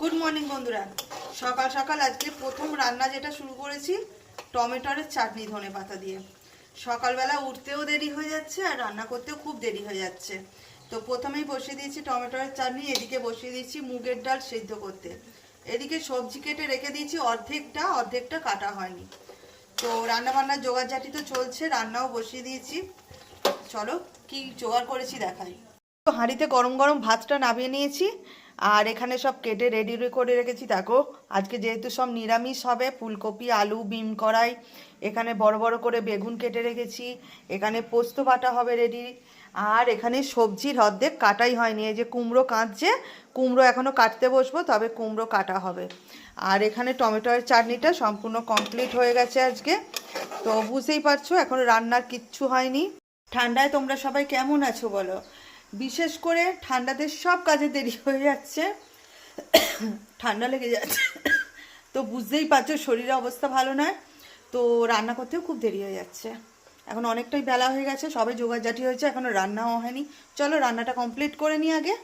Good morning বন্ধুরা। সকাল সকাল আজকে প্রথম রান্না যেটা শুরু করেছি টমেটোর চাটনি ধনে পাতা দিয়ে। সকালবেলা উঠতেও দেরি হয়ে যাচ্ছে আর রান্না করতেও খুব দেরি হয়ে যাচ্ছে। তো প্রথমেই বসিয়ে দিয়েছি টমেটোর চাটনি, এদিকে বসিয়ে দিয়েছি মুগের ডাল সেদ্ধ করতে। এদিকে সবজি কেটে রেখে দিয়েছি, অর্ধেকটা কাটা হয়নি। তো রান্না বান্নার জোগাড়জাটি তো চলছে, রান্নাও বসিয়ে দিয়েছি। চলো কি জোগাড় করেছি দেখাই। হাঁড়িতে গরম গরম ভাতটা নামিয়ে নিয়েছি আর এখানে সব কেটে রেডি করে রেখেছি। দেখো আজকে যেহেতু সব নিরামিষ হবে, ফুলকপি আলু বিম কড়াই, এখানে বড় বড় করে বেগুন কেটে রেখেছি, এখানে পোস্ত বাটা হবে রেডি, আর এখানে সবজির অর্ধেক কাটাই হয়নি। এই যে কুমড়ো কাটছে, কুমড়ো এখনও কাটতে বসবো, তবে কুমড়ো কাটা হবে। আর এখানে টমেটোর চাটনিটা সম্পূর্ণ কমপ্লিট হয়ে গেছে আজকে। তো বুঝতেই পারছো এখন রান্নার কিচ্ছু হয়নি। ঠান্ডায় তোমরা সবাই কেমন আছো বলো? বিশেষ করে ঠান্ডাতে সব কাজে দেরি হয়ে যাচ্ছে, ঠান্ডা লেগে যাচ্ছে। তো বুঝতেই পারছো শরীরের অবস্থা ভালো নয়, তো রান্না করতেও খুব দেরি হয়ে যাচ্ছে। এখন অনেকটাই বেলা হয়ে গেছে, সবে জোগাড়জাটি হয়েছে, এখনও রান্নাও হয়নি। চলো রান্নাটা কমপ্লিট করে নিই আগে।